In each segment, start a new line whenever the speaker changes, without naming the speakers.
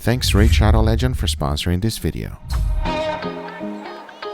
Thanks Red Chilli Legend for sponsoring this video.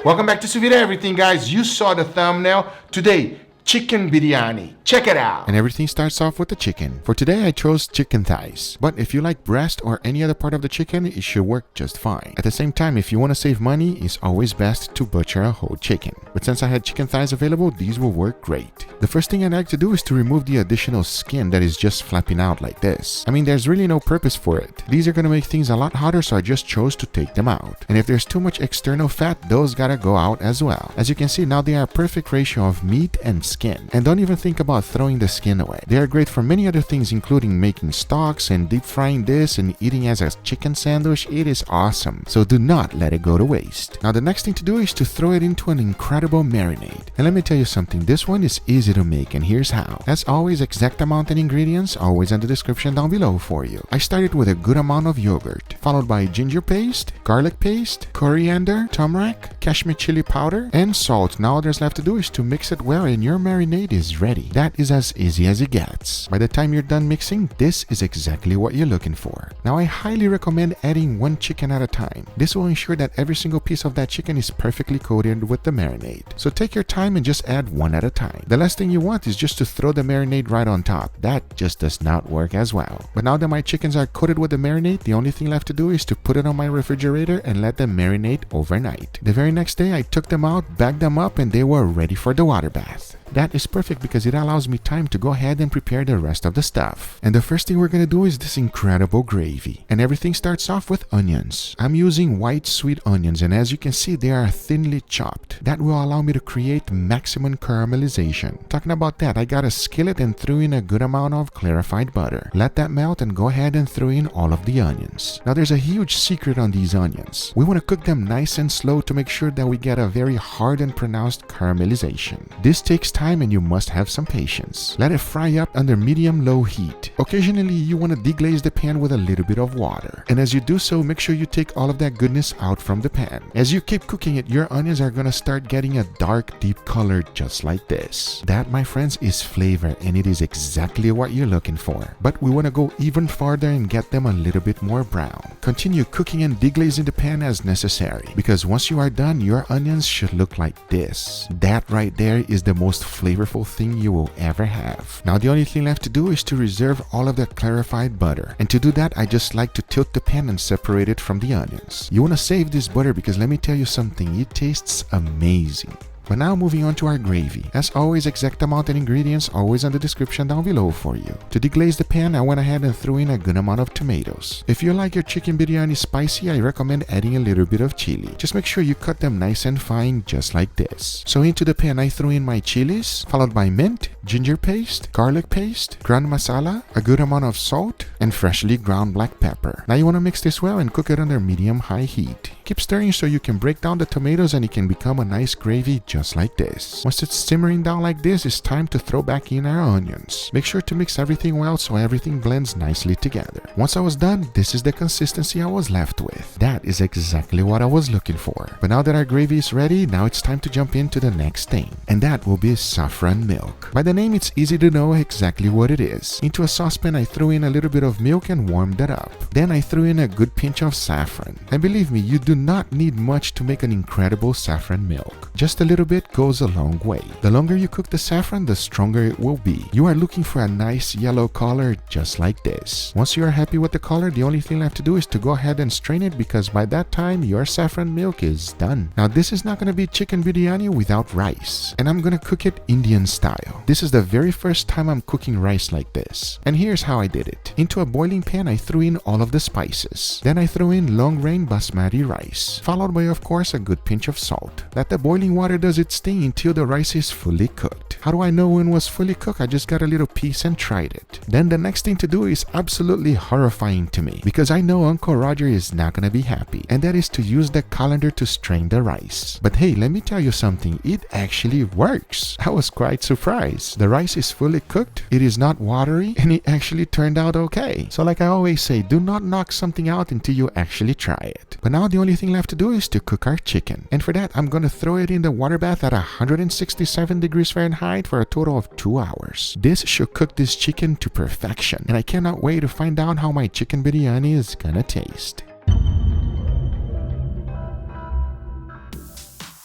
Welcome back to Sous Vide Everything, guys. You saw the thumbnail. Today, Chicken Biryani. Check it out.
And everything starts off with the chicken. For today, I chose chicken thighs. But if you like breast or any other part of the chicken, it should work just fine. At the same time, if you want to save money, it's always best to butcher a whole chicken. But since I had chicken thighs available, these will work great. The first thing I like to do is to remove the additional skin that is just flapping out like this. I mean, there's really no purpose for it. These are going to make things a lot hotter, so I just chose to take them out. And if there's too much external fat, those gotta go out as well. As you can see, now they are a perfect ratio of meat and skin. And don't even think about throwing the skin away. They are great for many other things, including making stocks and deep frying this and eating as a chicken sandwich. It is awesome. So do not let it go to waste. Now the next thing to do is to throw it into an incredible marinade. And let me tell you something, this one is easy to make, and here's how. As always, exact amount and ingredients always in the description down below for you. I started with a good amount of yogurt, followed by ginger paste, garlic paste, coriander, turmeric, cashmere chili powder, and salt. Now all there's left to do is to mix it well and your marinade is ready. That is as easy as it gets. By the time you're done mixing, this is exactly what you're looking for. Now I highly recommend adding one chicken at a time. This will ensure that every single piece of that chicken is perfectly coated with the marinade. So take your time and just add one at a time. The last thing you want is just to throw the marinade right on top. That just does not work as well. But now that my chickens are coated with the marinade, the only thing left to do is to put it on my refrigerator and let them marinate overnight. The very next day I took them out, bagged them up, and they were ready for the water bath. That is perfect because it allows me time to go ahead and prepare the rest of the stuff. And the first thing we're gonna do is this incredible gravy. And everything starts off with onions. I'm using white sweet onions, and as you can see, they are thinly chopped. That will allow me to create maximum caramelization. Talking about that, I got a skillet and threw in a good amount of clarified butter. Let that melt and go ahead and throw in all of the onions. Now there's a huge secret on these onions. We want to cook them nice and slow to make sure that we get a very hard and pronounced caramelization. This takes time and you must have some patience. Let it fry up under medium-low heat. Occasionally, you want to deglaze the pan with a little bit of water. And as you do so, make sure you take all of that goodness out from the pan. As you keep cooking it, your onions are going to start getting a dark, deep color just like this. That, my friends, is flavor, and it is exactly what you're looking for. But we want to go even farther and get them a little bit more brown. Continue cooking and deglazing the pan as necessary, because once you are done, your onions should look like this. That right there is the most flavorful thing you will ever have. Now the only thing left to do is to reserve all of the clarified butter. And to do that, I just like to tilt the pan and separate it from the onions. You want to save this butter because let me tell you something, it tastes amazing. But now moving on to our gravy. As always, exact amount and ingredients always in the description down below for you. To deglaze the pan, I went ahead and threw in a good amount of tomatoes. If you like your chicken biryani spicy, I recommend adding a little bit of chili. Just make sure you cut them nice and fine just like this. So into the pan, I threw in my chilies, followed by mint, ginger paste, garlic paste, ground masala, a good amount of salt, and freshly ground black pepper. Now you want to mix this well and cook it under medium-high heat. Keep stirring so you can break down the tomatoes and it can become a nice gravy just like this. Once it's simmering down like this, it's time to throw back in our onions. Make sure to mix everything well so everything blends nicely together. Once I was done, this is the consistency I was left with. That is exactly what I was looking for. But now that our gravy is ready, now it's time to jump into the next thing. And that will be saffron milk. By the name, it's easy to know exactly what it is. Into a saucepan, I threw in a little bit of milk and warmed it up. Then I threw in a good pinch of saffron. And believe me, you do not need much to make an incredible saffron milk. Just a little bit goes a long way. The longer you cook the saffron, the stronger it will be. You are looking for a nice yellow color just like this. Once you are happy with the color, the only thing left to do is to go ahead and strain it because by that time, your saffron milk is done. Now this is not going to be chicken biryani without rice. And I'm going to cook it Indian style. This is the very first time I'm cooking rice like this. And here's how I did it. Into a boiling pan, I threw in all of the spices. Then I threw in long grain basmati rice, followed by of course a good pinch of salt. Let the boiling water does its thing until the rice is fully cooked. How do I know when it was fully cooked? I just got a little piece and tried it. Then the next thing to do is absolutely horrifying to me because I know Uncle Roger is not gonna be happy, and that is to use the colander to strain the rice. But hey, let me tell you something, it actually works. I was quite surprised. The rice is fully cooked, it is not watery, and it actually turned out okay. So like I always say, do not knock something out until you actually try it. But now the only thing left to do is to cook our chicken. And for that, I'm gonna throw it in the water bath bath at 167 degrees Fahrenheit for a total of 2 hours. This should cook this chicken to perfection, and I cannot wait to find out how my chicken biryani is gonna taste.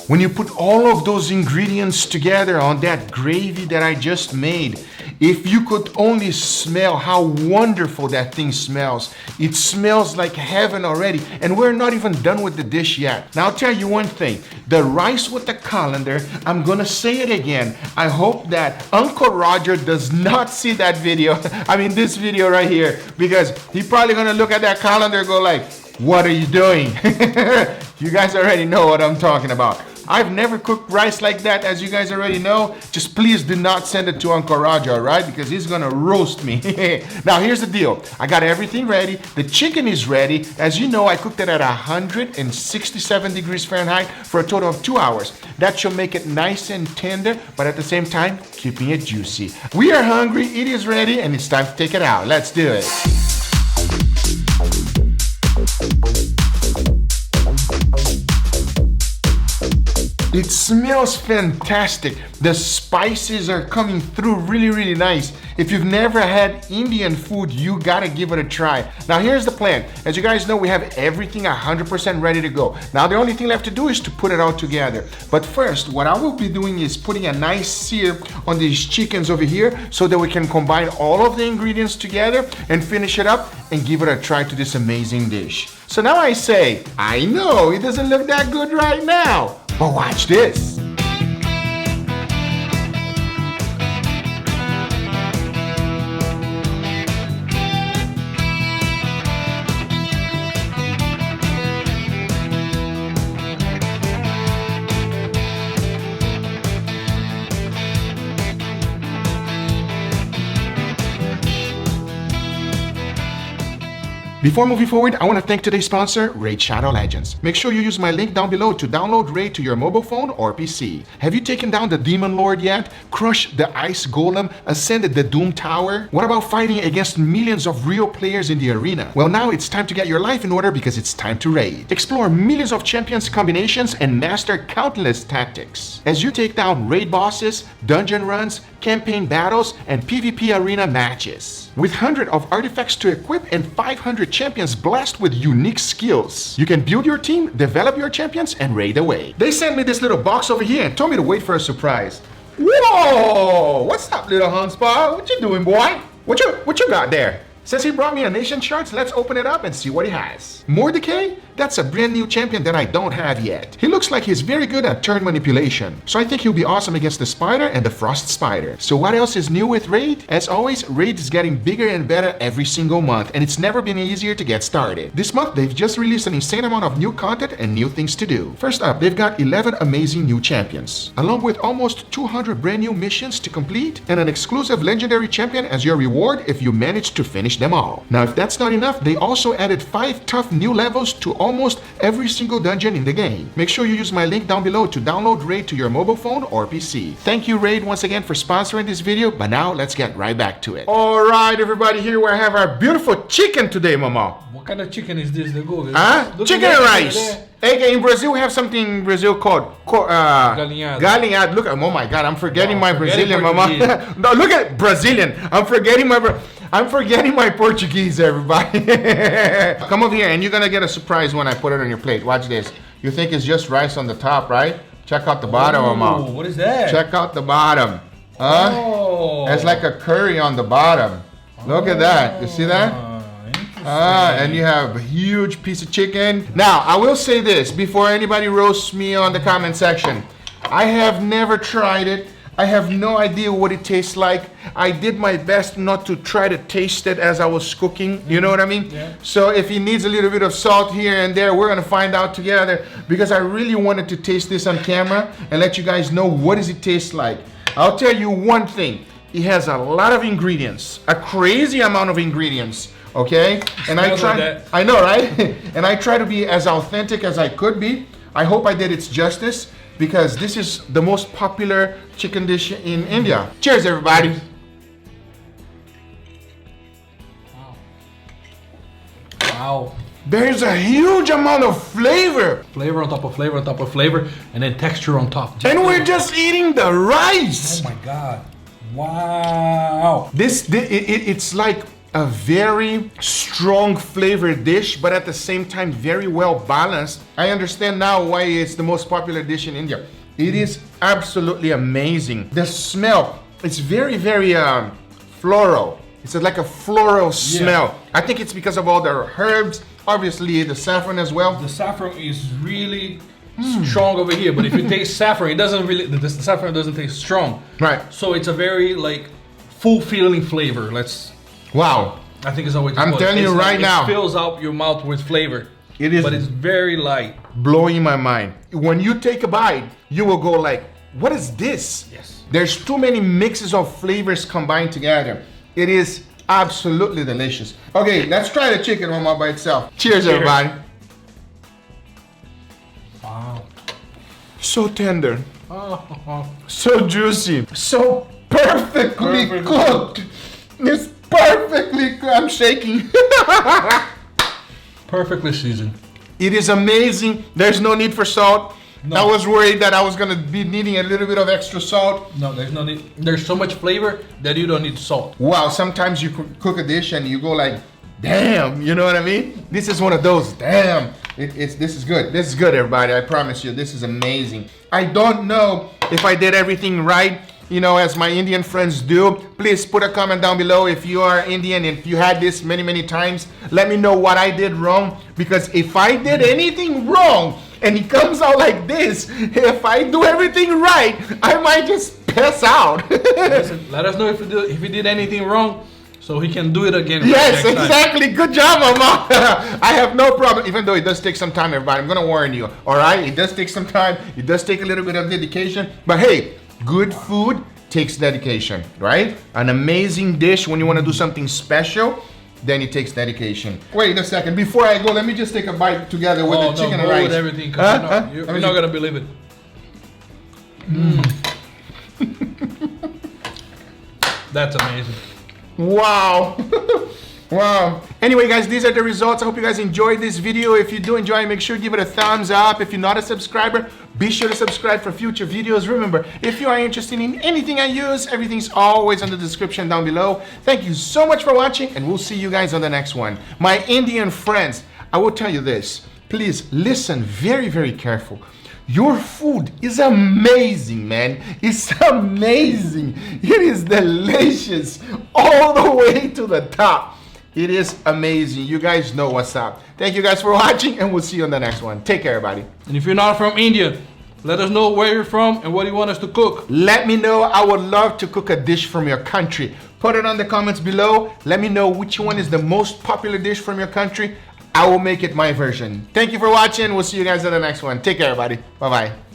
When you put all of those ingredients together on that gravy that I just made, if you could only smell how wonderful that thing smells. It smells like heaven already, and we're not even done with the dish yet. Now I'll tell you one thing, the rice with the coriander, I'm gonna say it again. I hope that Uncle Roger does not see that video, this video right here, because he's probably gonna look at that coriander and go like, what are you doing? You guys already know what I'm talking about. I've never cooked rice like that, as you guys already know. Just please do not send it to Uncle Roger, all right? Because he's gonna roast me. Now here's the deal. I got everything ready. The chicken is ready. As you know, I cooked it at 167 degrees Fahrenheit for a total of 2 hours. That should make it nice and tender, but at the same time, keeping it juicy. We are hungry, it is ready, and it's time to take it out. Let's do it. It smells fantastic. The spices are coming through really nice. If you've never had Indian food, you gotta give it a try. Now here's the plan. As you guys know, we have everything 100% ready to go. Now the only thing left to do is to put it all together. But first, what I will be doing is putting a nice sear on these chickens over here so that we can combine all of the ingredients together and finish it up and give it a try to this amazing dish. So now I say, I know it doesn't look that good right now, but watch this. Before moving forward, I want to thank today's sponsor, Red Chilli Legends. Make sure you use my link down below to download Raid to your mobile phone or PC. Have you taken down the Demon Lord yet? Crushed the Ice Golem? Ascended the Doom Tower? What about fighting against millions of real players in the arena? Well, now it's time to get your life in order because it's time to raid. Explore millions of champions combinations and master countless tactics as you take down raid bosses, dungeon runs, campaign battles, and PvP arena matches. With hundreds of artifacts to equip and 500 champions blessed with unique skills, you can build your team, develop your champions, and raid away. They sent me this little box over here and told me to wait for a surprise. Whoa! What's up, little Hunspot? What you doing, boy? What you got there? Since he brought me a nation charts, let's open it up and see what he has. Mordecai? That's a brand new champion that I don't have yet. He looks like he's very good at turn manipulation, so I think he'll be awesome against the Spider and the Frost Spider. So what else is new with Raid? As always, Raid is getting bigger and better every single month, and it's never been easier to get started. This month, they've just released an insane amount of new content and new things to do. First up, they've got 11 amazing new champions, along with almost 200 brand new missions to complete, and an exclusive legendary champion as your reward if you manage to finish them all. Now, if that's not enough, they also added 5 tough new levels to almost every single dungeon in the game. Make sure you use my link down below to download Raid to your mobile phone or PC. Thank you, Raid, once again for sponsoring this video, but now let's get right back to it. All right, everybody, here we have our beautiful chicken today, Mama.
What kind of chicken is this?
Chicken and rice. Hey, in Brazil, we have something in Brazil called
galinhado.
Galinhado. Look, oh my God, I'm forgetting my Brazilian, Mama. No, look at Brazilian. I'm forgetting my Portuguese, everybody. Come over here, and you're gonna get a surprise when I put it on your plate. Watch this. You think it's just rice on the top, right? Check out the bottom, Mama.
What is that?
Check out the bottom.
Oh.
It's like a curry on the bottom. Look at that. You see that? And you have a huge piece of chicken. Now, I will say this before anybody roasts me on the comment section. I have never tried it. I have no idea what it tastes like. I did my best not to try to taste it as I was cooking. You know what I mean?
Yeah.
So if it needs a little bit of salt here and there, we're gonna find out together because I really wanted to taste this on camera and let you guys know what does it taste like. I'll tell you one thing. It has a lot of ingredients, a crazy amount of ingredients. Okay, and I know, right? And I try to be as authentic as I could be. I hope I did its justice because this is the most popular chicken dish in India. Cheers, everybody.
Wow.
There's a huge amount of flavor.
Flavor on top of flavor on top of flavor, and then texture on top.
And we're just eating the rice.
Oh my God. Wow.
It's like a very strong flavored dish, but at the same time, very well balanced. I understand now why it's the most popular dish in India. It is absolutely amazing. The smell, it's very, very floral. It's like a floral smell. I think it's because of all the herbs, obviously the saffron as well.
The saffron is really strong over here, but if you taste saffron, it doesn't really, the saffron doesn't taste strong.
Right.
So it's a very like full-feeling flavor.
Wow.
I think it's a way to put it.
I'm telling you right now.
It fills out your mouth with flavor.
It is,
but it's very light.
Blowing my mind. When you take a bite, you will go like, what is this?
Yes.
There's too many mixes of flavors combined together. It is absolutely delicious. Okay, let's try the chicken one more by itself. Cheers, everybody.
Wow.
So tender.
Oh.
So juicy. So perfectly cooked. It's perfectly cooked. I'm shaking.
Perfectly seasoned.
It is amazing. There's no need for salt. No. I was worried that I was gonna be needing a little bit of extra salt.
No, there's no need. There's so much flavor that you don't need salt.
Wow, sometimes you cook a dish and you go like, damn, you know what I mean? This is one of those, damn. This is good. This is good, everybody. I promise you, this is amazing. I don't know if I did everything right, you know, as my Indian friends do. Please put a comment down below if you are Indian and if you had this many, many times. Let me know what I did wrong, because if I did anything wrong and it comes out like this, if I do everything right, I might just pass out.
Listen, let us know if you did anything wrong, so he can do it again.
Yes, exactly. Good job, Mama. I have no problem, even though it does take some time, everybody. I'm gonna warn you. All right, it does take some time. It does take a little bit of dedication, but hey, good food takes dedication, right? An amazing dish when you want to do something special, then it takes dedication. Wait a second, before I go, let me just take a bite together with the chicken and rice.
With everything, because you're not gonna believe it. That's amazing.
Wow. Wow. Anyway, guys, these are the results. I hope you guys enjoyed this video. If you do enjoy, make sure to give it a thumbs up. If you're not a subscriber, be sure to subscribe for future videos. Remember, if you are interested in anything I use, everything's always in the description down below. Thank you so much for watching, and we'll see you guys on the next one. My Indian friends, I will tell you this. Please listen very, very careful. Your food is amazing, man. It's amazing. It is delicious all the way to the top. It is amazing. You guys know what's up. Thank you guys for watching, and we'll see you on the next one. Take care, everybody.
And if you're not from India, let us know where you're from and what you want us to cook.
Let me know. I would love to cook a dish from your country. Put it on the comments below. Let me know which one is the most popular dish from your country. I will make it my version. Thank you for watching. We'll see you guys in the next one. Take care, everybody. Bye-bye.